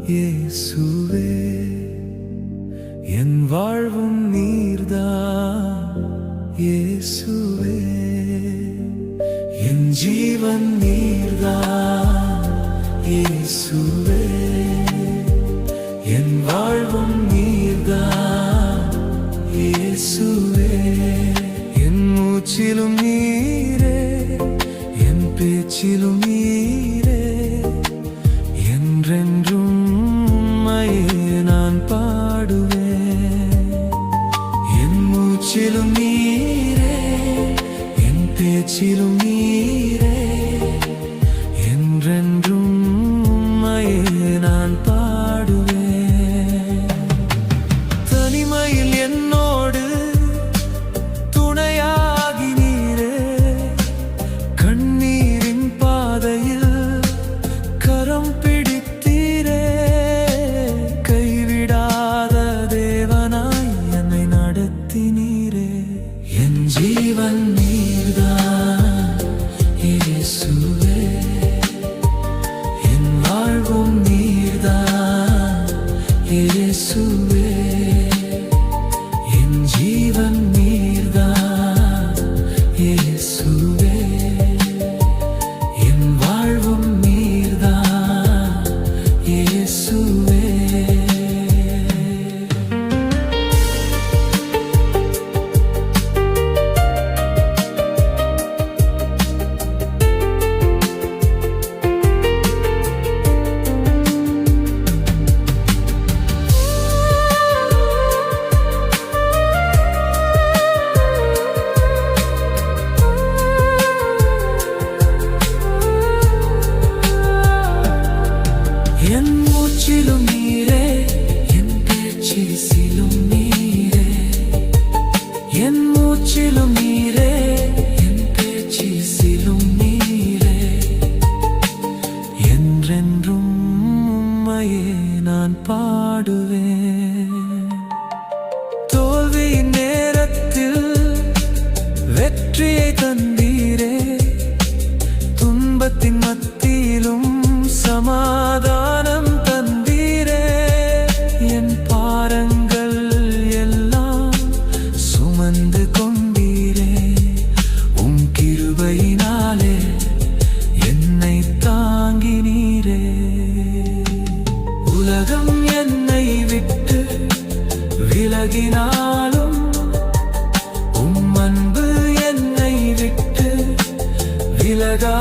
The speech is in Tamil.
இயேசுவே என் வாழ்வும் நீர்தான் இயேசுவே என் ஜீவன் நீர்தான் இயேசுவே என் வாழ்வும் நீர்தான் இயேசுவே என் மூச்சிலும் நீரே என் பேச்சிலும் நீரே என்றென்றும் நான் பாடுவேன் என் மூச்சிலும் நீரே என் பேச்சிலும் நீரே என்றென்றும் நான் பாடுவேன் தனிமையில் என்னோடு துணையாகி நீரே கண்ணீரின் பாதையில் கரம் பிடித்தீரே கைவிடாத தேவனாய் என்னை நடத்தினீரே என் ஜீவன் நீர்தான் இயேசுவே என் வாழ்வும் நீர்தான் இயேசுவே என் ஜீவன் நீர்தான் இயேசுவே என் வாழ்வும் நீர்தான் இயேசுவே என் மூச்சிலும் நீரே என் பேச்சிலும் நீரே என் மூச்சிலும் நீரே என் பேச்சிலும் நீரே என்றென்றும் உம்மையே நான் பாடுவேன் தோல்வியின் நேரத்தில் வெற்றியை தந்தீரே துன்பத்தின் மத்தியிலும் சமாதானம் தந்தீரே என் பாரங்கள் எல்லாம் சுமந்து கொண்டீரே உம் கிருபையினாலே என்னை தாங்கினீரே உலகம் என்னை விட்டு விலகினாலும் உம் அன்பு என்னை விட்டு விலகா